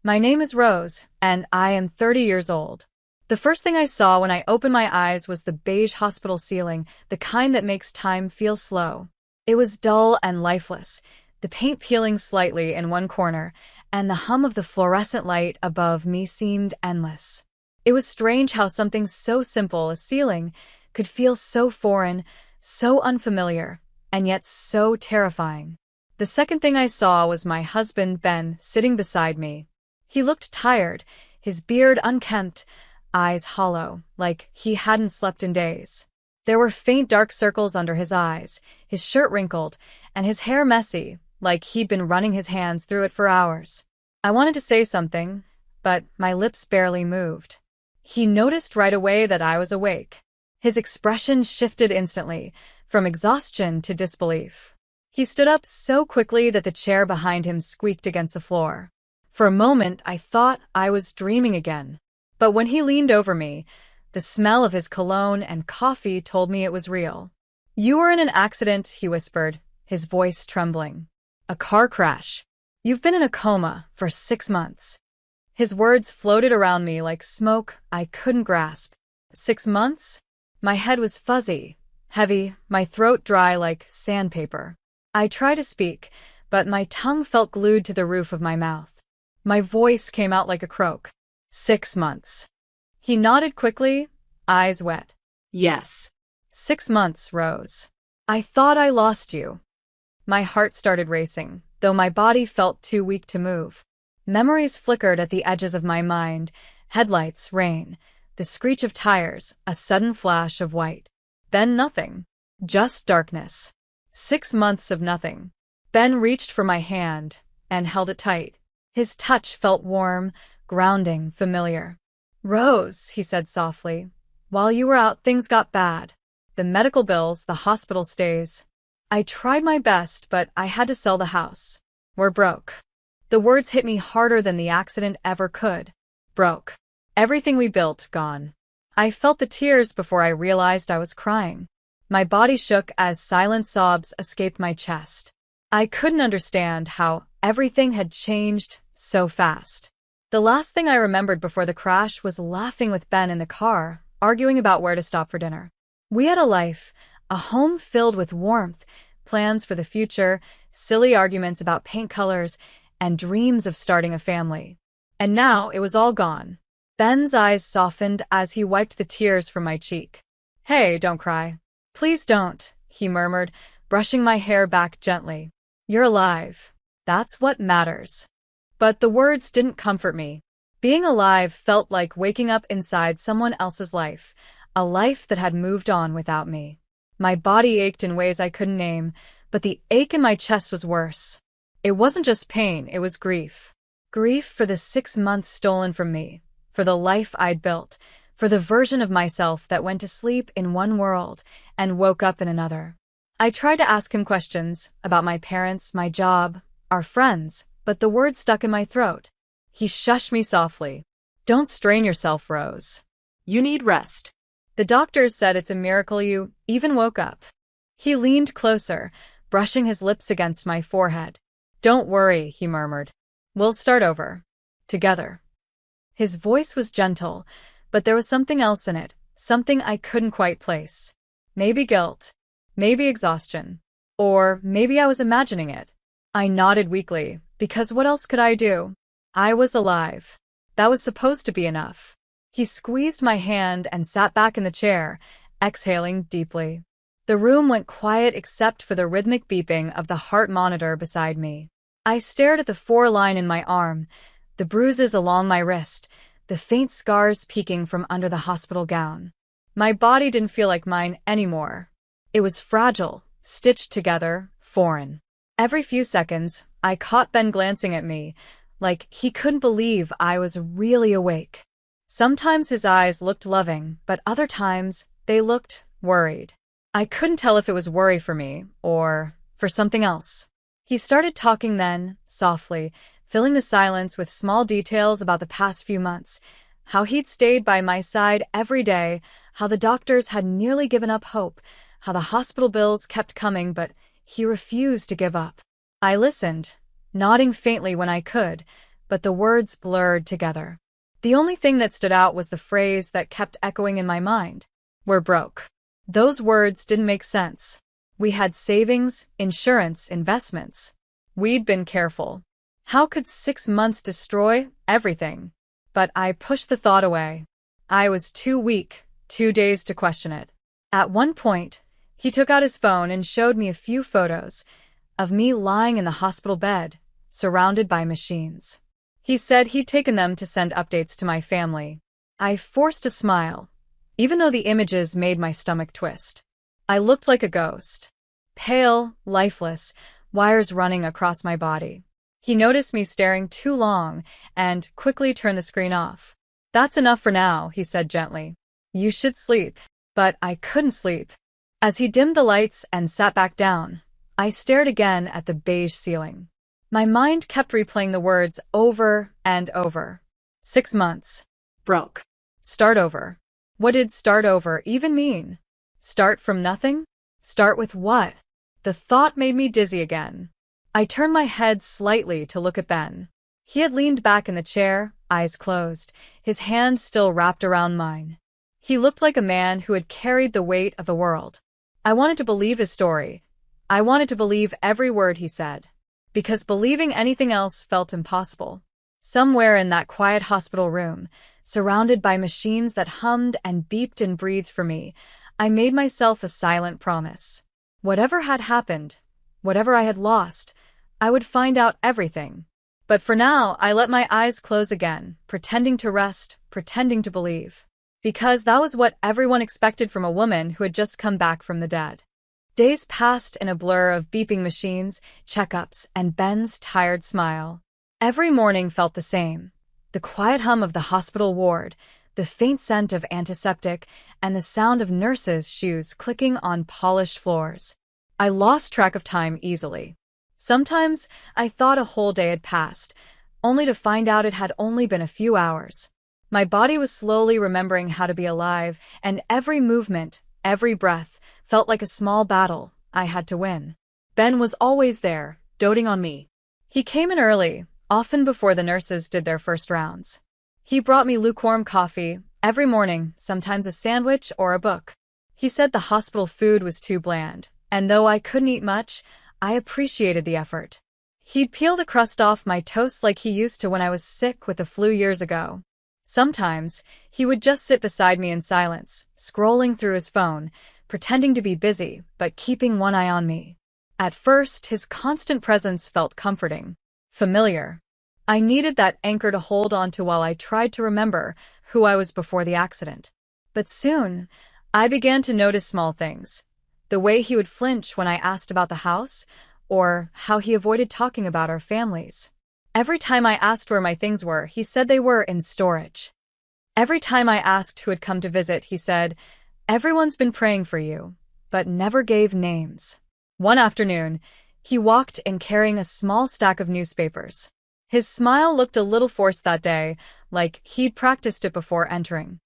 My name is Rose, and I am 30 years old. The first thing I saw when I opened my eyes was the beige hospital ceiling, the kind that makes time feel slow. It was dull and lifeless, the paint peeling slightly in one corner, and the hum of the fluorescent light above me seemed endless. It was strange how something so simple, a ceiling, could feel so foreign, so unfamiliar, and yet so terrifying. The second thing I saw was my husband, Ben, sitting beside me. He looked tired, his beard unkempt, eyes hollow, like he hadn't slept in days. There were faint dark circles under his eyes, his shirt wrinkled, and his hair messy, like he'd been running his hands through it for hours. I wanted to say something, but my lips barely moved. He noticed right away that I was awake. His expression shifted instantly, from exhaustion to disbelief. He stood up so quickly that the chair behind him squeaked against the floor. For a moment, I thought I was dreaming again. But when he leaned over me, the smell of his cologne and coffee told me it was real. "You were in an accident," he whispered, his voice trembling. "A car crash. You've been in a coma for 6 months." His words floated around me like smoke I couldn't grasp. 6 months? My head was fuzzy, heavy, my throat dry like sandpaper. I tried to speak, but my tongue felt glued to the roof of my mouth. My voice came out like a croak. 6 months. He nodded quickly, eyes wet. "Yes. 6 months, Rose. I thought I lost you." My heart started racing, though my body felt too weak to move. Memories flickered at the edges of my mind. Headlights, rain, the screech of tires, a sudden flash of white. Then nothing. Just darkness. 6 months of nothing. Ben reached for my hand and held it tight. His touch felt warm, grounding, familiar. "Rose," he said softly, "while you were out, things got bad. The medical bills, the hospital stays. I tried my best, but I had to sell the house. We're broke." The words hit me harder than the accident ever could. Broke. Everything we built, gone. I felt the tears before I realized I was crying. My body shook as silent sobs escaped my chest. I couldn't understand how everything had changed so fast. The last thing I remembered before the crash was laughing with Ben in the car, arguing about where to stop for dinner. We had a life, a home filled with warmth, plans for the future, silly arguments about paint colors, and dreams of starting a family. And now it was all gone. Ben's eyes softened as he wiped the tears from my cheek. "Hey, don't cry. Please don't," he murmured, brushing my hair back gently. "You're alive. That's what matters." But the words didn't comfort me. Being alive felt like waking up inside someone else's life, a life that had moved on without me. My body ached in ways I couldn't name, but the ache in my chest was worse. It wasn't just pain, it was grief. Grief for the 6 months stolen from me, for the life I'd built, for the version of myself that went to sleep in one world and woke up in another. I tried to ask him questions about my parents, my job, our friends, but the words stuck in my throat. He shushed me softly. "Don't strain yourself, Rose. You need rest. The doctors said it's a miracle you even woke up." He leaned closer, brushing his lips against my forehead. "Don't worry," he murmured. "We'll start over. Together." His voice was gentle, but there was something else in it, something I couldn't quite place. Maybe guilt, maybe exhaustion, or maybe I was imagining it. I nodded weakly, because what else could I do? I was alive. That was supposed to be enough. He squeezed my hand and sat back in the chair, exhaling deeply. The room went quiet except for the rhythmic beeping of the heart monitor beside me. I stared at the 4 line in my arm, the bruises along my wrist, the faint scars peeking from under the hospital gown. My body didn't feel like mine anymore. It was fragile, stitched together, foreign. Every few seconds, I caught Ben glancing at me, like he couldn't believe I was really awake. Sometimes his eyes looked loving, but other times they looked worried. I couldn't tell if it was worry for me or for something else. He started talking then, softly, filling the silence with small details about the past few months, how he'd stayed by my side every day, how the doctors had nearly given up hope, how the hospital bills kept coming, but he refused to give up. I listened, nodding faintly when I could, but the words blurred together. The only thing that stood out was the phrase that kept echoing in my mind. We're broke. Those words didn't make sense. We had savings, insurance, investments. We'd been careful. How could 6 months destroy everything? But I pushed the thought away. I was too weak, too dazed to question it. At one point, he took out his phone and showed me a few photos of me lying in the hospital bed, surrounded by machines. He said he'd taken them to send updates to my family. I forced a smile, even though the images made my stomach twist. I looked like a ghost. Pale, lifeless, wires running across my body. He noticed me staring too long and quickly turned the screen off. That's enough for now, he said gently. You should sleep. But I couldn't sleep. As he dimmed the lights and sat back down, I stared again at the beige ceiling. My mind kept replaying the words over and over. 6 months. Broke. Start over. What did start over even mean? Start from nothing? Start with what? The thought made me dizzy again. I turned my head slightly to look at Ben. He had leaned back in the chair, eyes closed, his hand still wrapped around mine. He looked like a man who had carried the weight of the world. I wanted to believe his story. I wanted to believe every word he said, because believing anything else felt impossible. Somewhere in that quiet hospital room, surrounded by machines that hummed and beeped and breathed for me, I made myself a silent promise. Whatever had happened, whatever I had lost, I would find out everything. But for now, I let my eyes close again, pretending to rest, pretending to believe. Because that was what everyone expected from a woman who had just come back from the dead. Days passed in a blur of beeping machines, checkups, and Ben's tired smile. Every morning felt the same. The quiet hum of the hospital ward, the faint scent of antiseptic, and the sound of nurses' shoes clicking on polished floors. I lost track of time easily. Sometimes I thought a whole day had passed, only to find out it had only been a few hours. My body was slowly remembering how to be alive, and every movement, every breath, felt like a small battle I had to win. Ben was always there, doting on me. He came in early, often before the nurses did their first rounds. He brought me lukewarm coffee every morning, sometimes a sandwich or a book. He said the hospital food was too bland, and though I couldn't eat much, I appreciated the effort. He'd peel the crust off my toast like he used to when I was sick with the flu years ago. Sometimes, he would just sit beside me in silence, scrolling through his phone, pretending to be busy, but keeping one eye on me. At first, his constant presence felt comforting, familiar. I needed that anchor to hold on to while I tried to remember who I was before the accident. But soon, I began to notice small things. The way he would flinch when I asked about the house, or how he avoided talking about our families. Every time I asked where my things were, he said they were in storage. Every time I asked who had come to visit, he said, "Everyone's been praying for you," but never gave names. One afternoon, he walked in carrying a small stack of newspapers. His smile looked a little forced that day, like he'd practiced it before entering.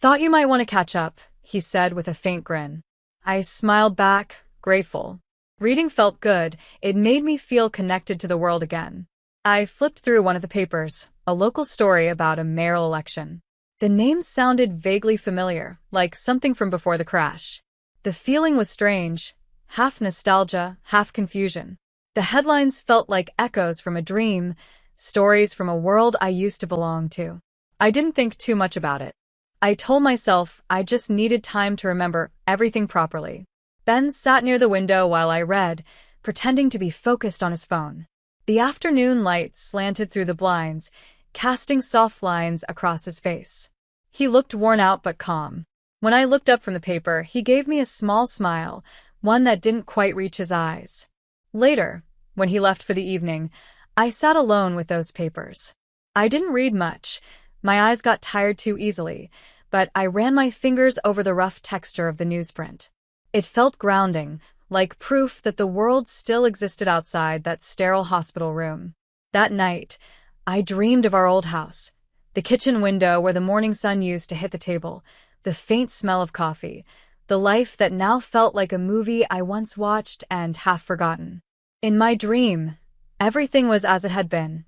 "Thought you might want to catch up," he said with a faint grin. I smiled back, grateful. Reading felt good. It made me feel connected to the world again. I flipped through one of the papers, a local story about a mayoral election. The name sounded vaguely familiar, like something from before the crash. The feeling was strange, half nostalgia, half confusion. The headlines felt like echoes from a dream, stories from a world I used to belong to. I didn't think too much about it. I told myself I just needed time to remember everything properly. Ben sat near the window while I read, pretending to be focused on his phone. The afternoon light slanted through the blinds, casting soft lines across his face. He looked worn out but calm. When I looked up from the paper, he gave me a small smile, one that didn't quite reach his eyes. Later, when he left for the evening, I sat alone with those papers. I didn't read much. My eyes got tired too easily, but I ran my fingers over the rough texture of the newsprint. It felt grounding, like proof that the world still existed outside that sterile hospital room. That night, I dreamed of our old house, the kitchen window where the morning sun used to hit the table, the faint smell of coffee, the life that now felt like a movie I once watched and half forgotten. In my dream, everything was as it had been.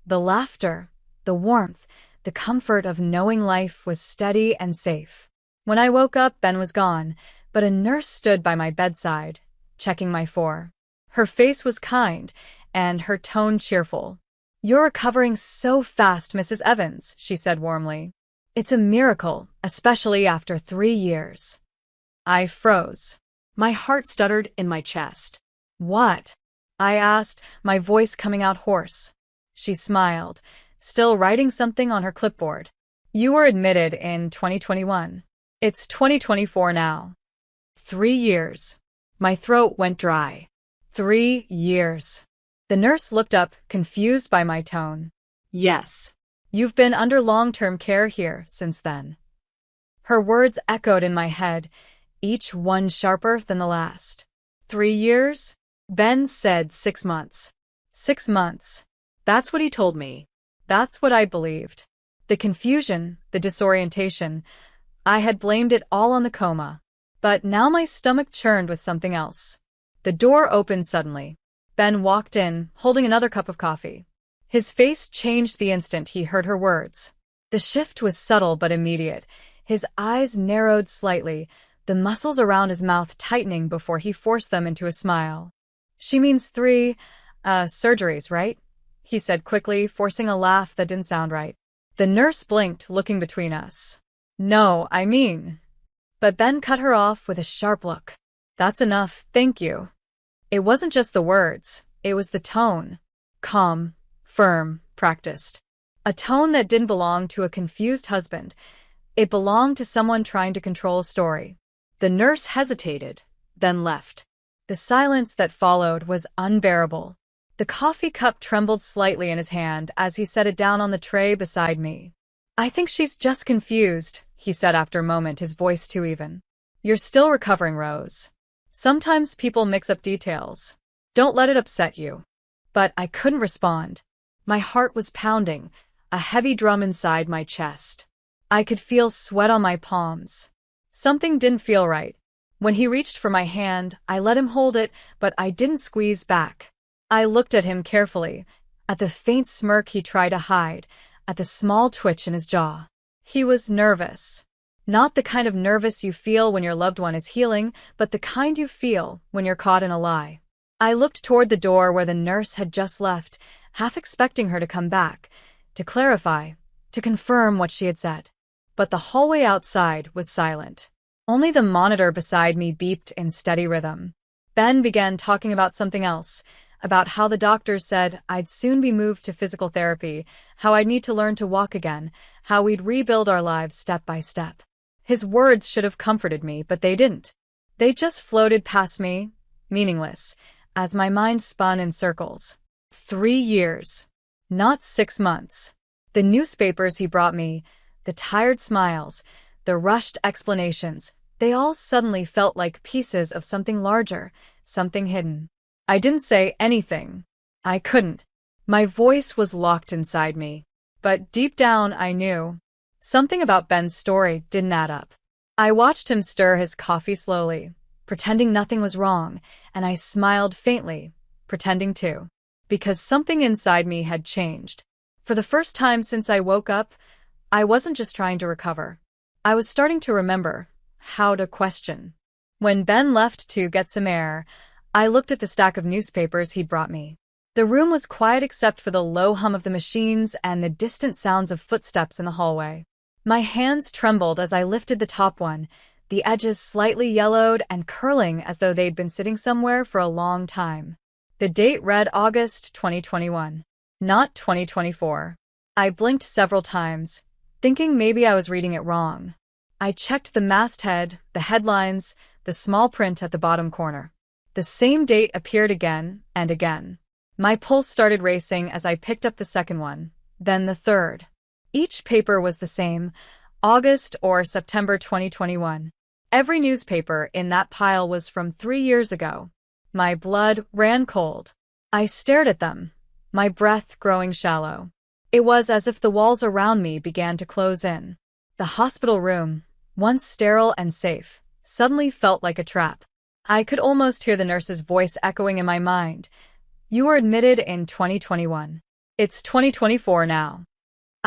The laughter, the warmth, the comfort of knowing life was steady and safe. When I woke up, Ben was gone, but a nurse stood by my bedside, checking my for. Her face was kind, and her tone cheerful. "You're recovering so fast, Mrs. Evans," she said warmly. "It's a miracle, especially after 3 years." I froze. My heart stuttered in my chest. "What?" I asked, my voice coming out hoarse. She smiled, still writing something on her clipboard. "You were admitted in 2021. It's 2024 now." 3 years. My throat went dry. 3 years. The nurse looked up, confused by my tone. "Yes. You've been under long-term care here since then." Her words echoed in my head, each one sharper than the last. 3 years? Ben said 6 months. 6 months. That's what he told me. That's what I believed. The confusion, the disorientation, I had blamed it all on the coma. But now my stomach churned with something else. The door opened suddenly. Ben walked in, holding another cup of coffee. His face changed the instant he heard her words. The shift was subtle but immediate. His eyes narrowed slightly, the muscles around his mouth tightening before he forced them into a smile. "She means 3, surgeries, right?" he said quickly, forcing a laugh that didn't sound right. The nurse blinked, looking between us. "No, I mean..." But Ben cut her off with a sharp look. "That's enough, thank you." It wasn't just the words, it was the tone. Calm, firm, practiced. A tone that didn't belong to a confused husband. It belonged to someone trying to control a story. The nurse hesitated, then left. The silence that followed was unbearable. The coffee cup trembled slightly in his hand as he set it down on the tray beside me. "I think she's just confused," he said after a moment, his voice too even. "You're still recovering, Rose. Sometimes people mix up details. Don't let it upset you." But I couldn't respond. My heart was pounding, a heavy drum inside my chest. I could feel sweat on my palms. Something didn't feel right. When he reached for my hand, I let him hold it, but I didn't squeeze back. I looked at him carefully, at the faint smirk he tried to hide, at the small twitch in his jaw. He was nervous. Not the kind of nervous you feel when your loved one is healing, but the kind you feel when you're caught in a lie. I looked toward the door where the nurse had just left, half expecting her to come back, to clarify, to confirm what she had said. But the hallway outside was silent. Only the monitor beside me beeped in steady rhythm. Ben began talking about something else, about how the doctors said I'd soon be moved to physical therapy, how I'd need to learn to walk again, how we'd rebuild our lives step by step. His words should have comforted me, but they didn't. They just floated past me, meaningless, as my mind spun in circles. 3 years. Not 6 months. The newspapers he brought me, the tired smiles, the rushed explanations, they all suddenly felt like pieces of something larger, something hidden. I didn't say anything. I couldn't. My voice was locked inside me. But deep down I knew. Something about Ben's story didn't add up. I watched him stir his coffee slowly, pretending nothing was wrong, and I smiled faintly, pretending too. Because something inside me had changed. For the first time since I woke up, I wasn't just trying to recover. I was starting to remember how to question. When Ben left to get some air, I looked at the stack of newspapers he'd brought me. The room was quiet except for the low hum of the machines and the distant sounds of footsteps in the hallway. My hands trembled as I lifted the top one, the edges slightly yellowed and curling as though they'd been sitting somewhere for a long time. The date read August 2021, not 2024. I blinked several times, thinking maybe I was reading it wrong. I checked the masthead, the headlines, the small print at the bottom corner. The same date appeared again and again. My pulse started racing as I picked up the second one, then the third. Each paper was the same, August or September 2021. Every newspaper in that pile was from 3 years ago. My blood ran cold. I stared at them, my breath growing shallow. It was as if the walls around me began to close in. The hospital room, once sterile and safe, suddenly felt like a trap. I could almost hear the nurse's voice echoing in my mind. "You were admitted in 2021. It's 2024 now."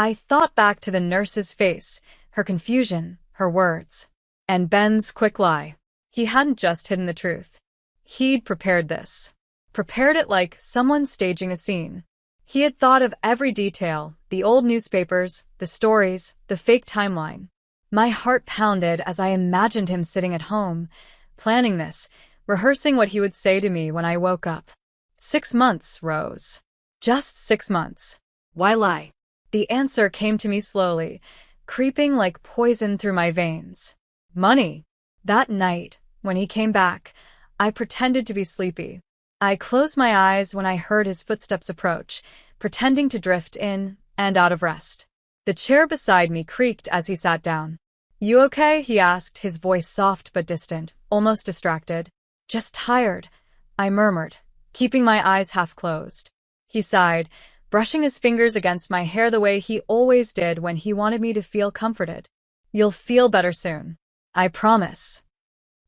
I thought back to the nurse's face, her confusion, her words. And Ben's quick lie. He hadn't just hidden the truth. He'd prepared this. Prepared it like someone staging a scene. He had thought of every detail, the old newspapers, the stories, the fake timeline. My heart pounded as I imagined him sitting at home, planning this, rehearsing what he would say to me when I woke up. 6 months, Rose. Just 6 months. Why lie? The answer came to me slowly, creeping like poison through my veins. Money. That night, when he came back, I pretended to be sleepy. I closed my eyes when I heard his footsteps approach, pretending to drift in and out of rest. The chair beside me creaked as he sat down. You okay? He asked, his voice soft but distant, almost distracted. Just tired, I murmured, keeping my eyes half closed. He sighed, brushing his fingers against my hair the way he always did when he wanted me to feel comforted. You'll feel better soon. I promise.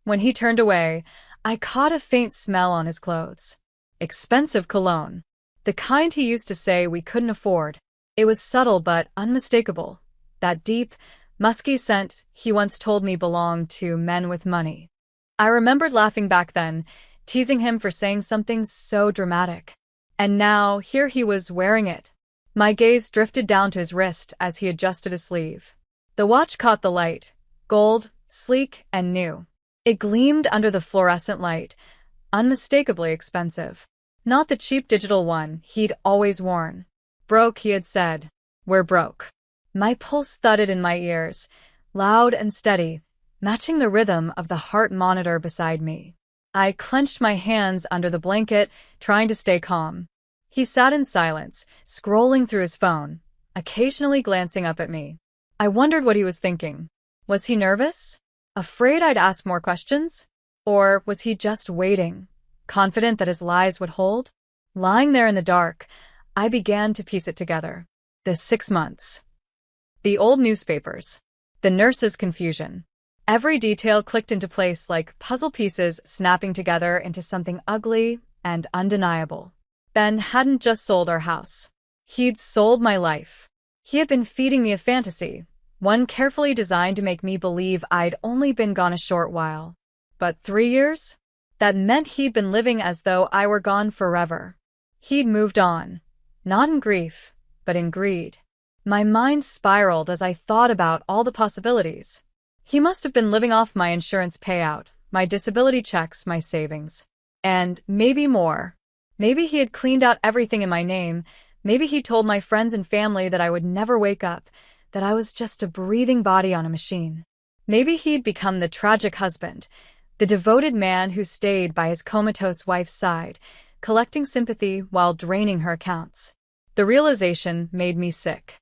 When he turned away, I caught a faint smell on his clothes. Expensive cologne. The kind he used to say we couldn't afford. It was subtle but unmistakable. That deep, musky scent he once told me belonged to men with money. I remembered laughing back then, teasing him for saying something so dramatic. And now, here he was wearing it. My gaze drifted down to his wrist as he adjusted his sleeve. The watch caught the light. Gold, sleek, and new. It gleamed under the fluorescent light, unmistakably expensive. Not the cheap digital one he'd always worn. Broke, he had said. We're broke. My pulse thudded in my ears, loud and steady, matching the rhythm of the heart monitor beside me. I clenched my hands under the blanket, trying to stay calm. He sat in silence, scrolling through his phone, occasionally glancing up at me. I wondered what he was thinking. Was he nervous? Afraid I'd ask more questions? Or was he just waiting, confident that his lies would hold? Lying there in the dark, I began to piece it together. The 6 months. The old newspapers. The nurse's confusion. Every detail clicked into place like puzzle pieces snapping together into something ugly and undeniable. Ben hadn't just sold our house. He'd sold my life. He had been feeding me a fantasy, one carefully designed to make me believe I'd only been gone a short while. But 3 years? That meant he'd been living as though I were gone forever. He'd moved on, not in grief, but in greed. My mind spiraled as I thought about all the possibilities. He must have been living off my insurance payout, my disability checks, my savings. And maybe more. Maybe he had cleaned out everything in my name. Maybe he told my friends and family that I would never wake up, that I was just a breathing body on a machine. Maybe he'd become the tragic husband, the devoted man who stayed by his comatose wife's side, collecting sympathy while draining her accounts. The realization made me sick.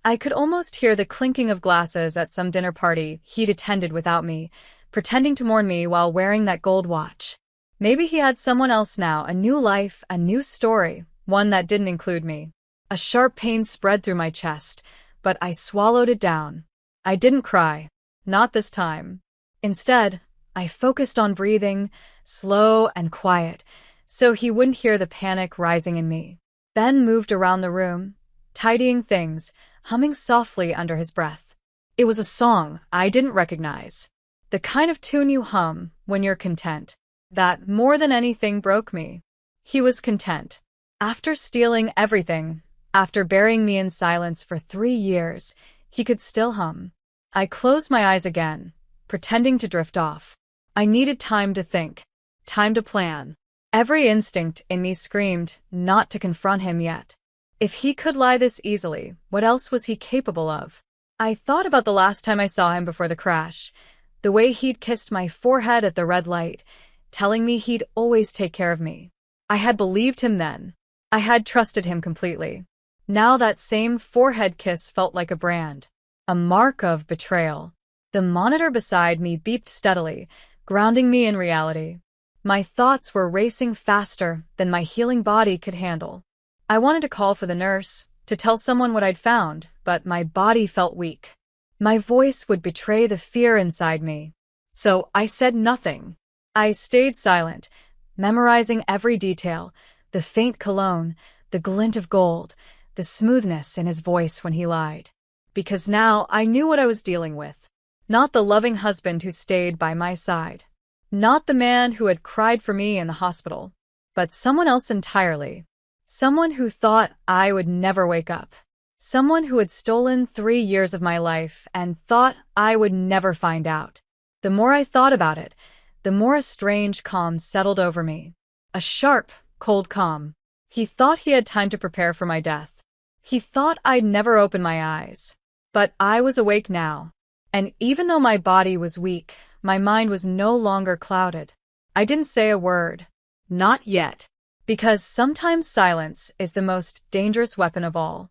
I could almost hear the clinking of glasses at some dinner party he'd attended without me, pretending to mourn me while wearing that gold watch. Maybe he had someone else now, a new life, a new story, one that didn't include me. A sharp pain spread through my chest, but I swallowed it down. I didn't cry. Not this time. Instead, I focused on breathing, slow and quiet, so he wouldn't hear the panic rising in me. Ben moved around the room, tidying things, humming softly under his breath. It was a song I didn't recognize. The kind of tune you hum when you're content. That, more than anything, broke me. He was content. After stealing everything, after burying me in silence for 3 years, he could still hum. I closed my eyes again, pretending to drift off. I needed time to think, time to plan. Every instinct in me screamed not to confront him yet. If he could lie this easily, what else was he capable of? I thought about the last time I saw him before the crash, the way he'd kissed my forehead at the red light, telling me he'd always take care of me. I had believed him then. I had trusted him completely. Now that same forehead kiss felt like a brand, a mark of betrayal. The monitor beside me beeped steadily, grounding me in reality. My thoughts were racing faster than my healing body could handle. I wanted to call for the nurse, to tell someone what I'd found, but my body felt weak. My voice would betray the fear inside me. So I said nothing. I stayed silent, memorizing every detail, the faint cologne, the glint of gold, the smoothness in his voice when he lied. Because now I knew what I was dealing with. Not the loving husband who stayed by my side. Not the man who had cried for me in the hospital. But someone else entirely. Someone who thought I would never wake up. Someone who had stolen 3 years of my life and thought I would never find out. The more I thought about it, the more a strange calm settled over me. A sharp, cold calm. He thought he had time to prepare for my death. He thought I'd never open my eyes. But I was awake now. And even though my body was weak, my mind was no longer clouded. I didn't say a word. Not yet. Because sometimes silence is the most dangerous weapon of all.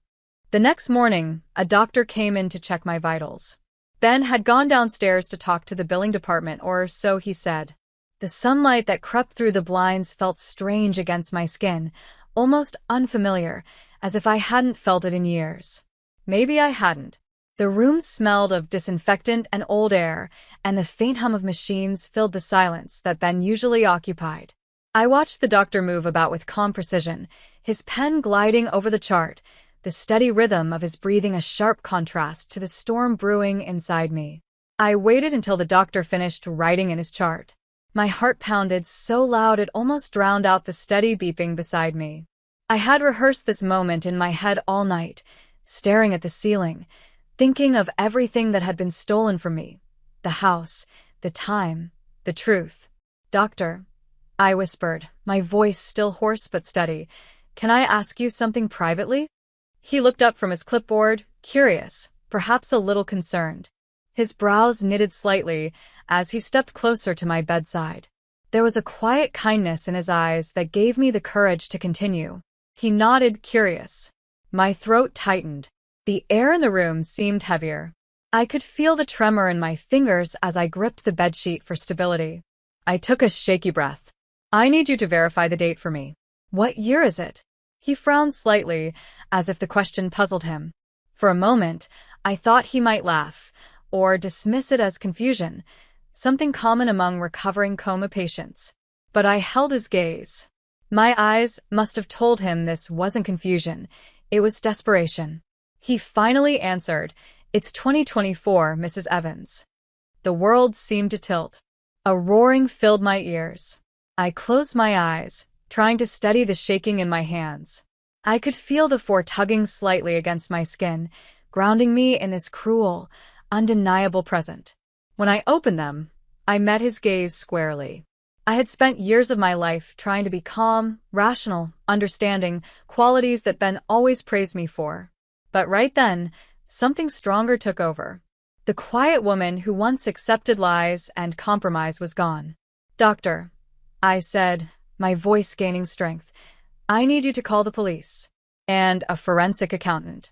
The next morning, a doctor came in to check my vitals. Ben had gone downstairs to talk to the billing department, or so he said. The sunlight that crept through the blinds felt strange against my skin, almost unfamiliar, as if I hadn't felt it in years. Maybe I hadn't. The room smelled of disinfectant and old air, and the faint hum of machines filled the silence that Ben usually occupied. I watched the doctor move about with calm precision, his pen gliding over the chart, the steady rhythm of his breathing a sharp contrast to the storm brewing inside me. I waited until the doctor finished writing in his chart. My heart pounded so loud it almost drowned out the steady beeping beside me. I had rehearsed this moment in my head all night, staring at the ceiling, thinking of everything that had been stolen from me. The house, the time, the truth. "Doctor," I whispered, my voice still hoarse but steady, "can I ask you something privately?" He looked up from his clipboard, curious, perhaps a little concerned. His brows knitted slightly as he stepped closer to my bedside. There was a quiet kindness in his eyes that gave me the courage to continue. He nodded, curious. My throat tightened. The air in the room seemed heavier. I could feel the tremor in my fingers as I gripped the bedsheet for stability. I took a shaky breath. "I need you to verify the date for me." "What year is it?" He frowned slightly, as if the question puzzled him. For a moment, I thought he might laugh, or dismiss it as confusion, something common among recovering coma patients. But I held his gaze. My eyes must have told him this wasn't confusion, it was desperation. He finally answered, "It's 2024, Mrs. Evans." The world seemed to tilt. A roaring filled my ears. I closed my eyes, trying to steady the shaking in my hands. I could feel the four tugging slightly against my skin, grounding me in this cruel, undeniable present. When I opened them, I met his gaze squarely. I had spent years of my life trying to be calm, rational, understanding, qualities that Ben always praised me for. But right then, something stronger took over. The quiet woman who once accepted lies and compromise was gone. "Doctor," I said, my voice gaining strength, "I need you to call the police. And a forensic accountant."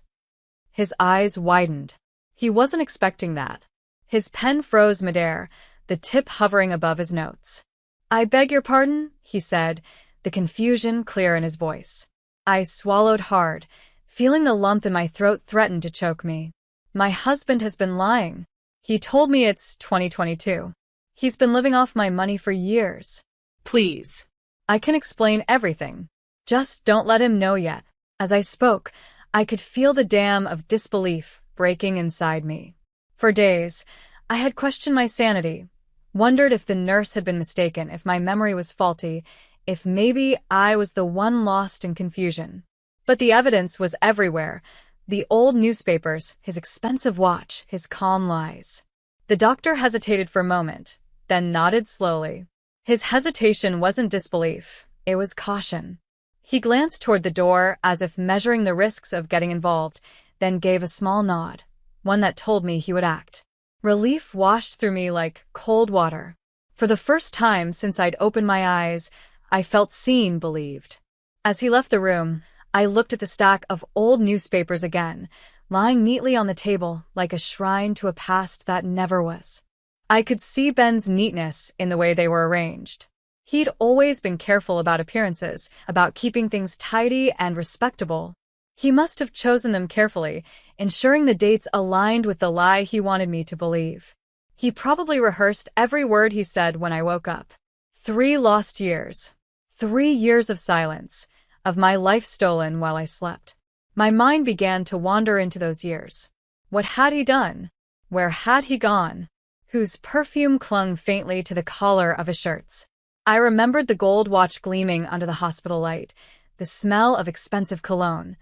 His eyes widened. He wasn't expecting that. His pen froze midair, the tip hovering above his notes. "I beg your pardon," he said, the confusion clear in his voice. I swallowed hard, feeling the lump in my throat threaten to choke me. "My husband has been lying. He told me it's 2022. He's been living off my money for years. Please. I can explain everything. Just don't let him know yet." As I spoke, I could feel the dam of disbelief breaking inside me. For days, I had questioned my sanity, wondered if the nurse had been mistaken, if my memory was faulty, if maybe I was the one lost in confusion. But the evidence was everywhere. The old newspapers, his expensive watch, his calm lies. The doctor hesitated for a moment, then nodded slowly. His hesitation wasn't disbelief, it was caution. He glanced toward the door as if measuring the risks of getting involved, then gave a small nod, one that told me he would act. Relief washed through me like cold water. For the first time since I'd opened my eyes, I felt seen, believed. As he left the room, I looked at the stack of old newspapers again, lying neatly on the table like a shrine to a past that never was. I could see Ben's neatness in the way they were arranged. He'd always been careful about appearances, about keeping things tidy and respectable. He must have chosen them carefully, ensuring the dates aligned with the lie he wanted me to believe. He probably rehearsed every word he said when I woke up. 3 lost years. 3 years of silence, of my life stolen while I slept. My mind began to wander into those years. What had he done? Where had he gone? Whose perfume clung faintly to the collar of his shirts? I remembered the gold watch gleaming under the hospital light, the smell of expensive cologne,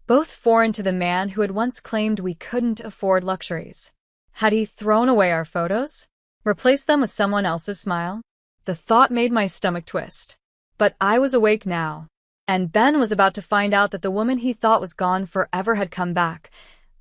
both foreign to the man who had once claimed we couldn't afford luxuries. Had he thrown away our photos? Replaced them with someone else's smile? The thought made my stomach twist. But I was awake now, and Ben was about to find out that the woman he thought was gone forever had come back,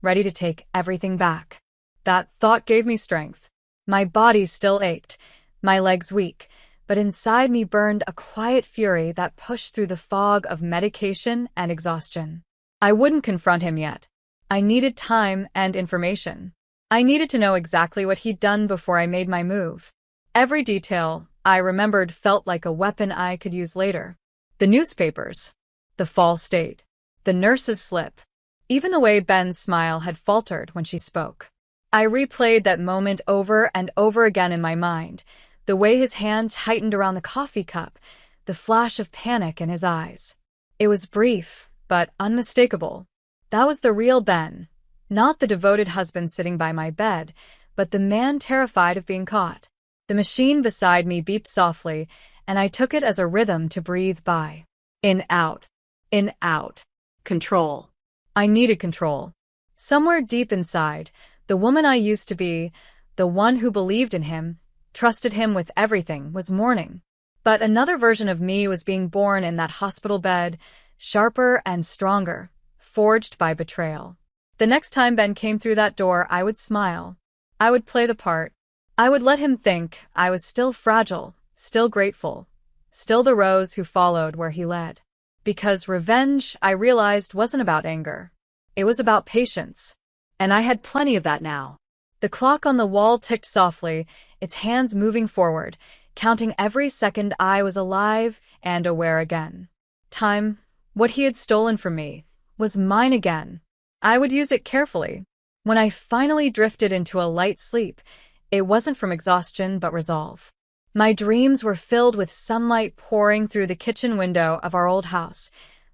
ready to take everything back. That thought gave me strength. My body still ached, my legs weak, but inside me burned a quiet fury that pushed through the fog of medication and exhaustion. I wouldn't confront him yet. I needed time and information. I needed to know exactly what he'd done before I made my move. Every detail I remembered felt like a weapon I could use later. The newspapers, the false date, the nurse's slip, even the way Ben's smile had faltered when she spoke. I replayed that moment over and over again in my mind, the way his hand tightened around the coffee cup, the flash of panic in his eyes. It was brief, but unmistakable. That was the real Ben, not the devoted husband sitting by my bed, but the man terrified of being caught. The machine beside me beeped softly, and I took it as a rhythm to breathe by. In, out. In, out. Control. I needed control. Somewhere deep inside, the woman I used to be, the one who believed in him, trusted him with everything, was mourning. But another version of me was being born in that hospital bed, sharper and stronger, forged by betrayal. The next time Ben came through that door, I would smile. I would play the part. I would let him think I was still fragile, still grateful, still the rose who followed where he led. Because revenge, I realized, wasn't about anger. It was about patience. And I had plenty of that now. The clock on the wall ticked softly, its hands moving forward, counting every second I was alive and aware again. Time, what he had stolen from me, was mine again. I would use it carefully. When I finally drifted into a light sleep, it wasn't from exhaustion but resolve. My dreams were filled with sunlight pouring through the kitchen window of our old house,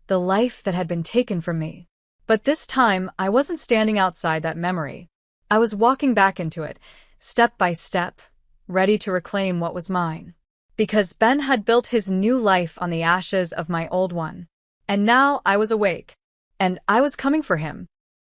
the life that had been taken from me. But this time, I wasn't standing outside that memory. I was walking back into it, step by step, ready to reclaim what was mine. Because Ben had built his new life on the ashes of my old one. And now I was awake. And I was coming for him.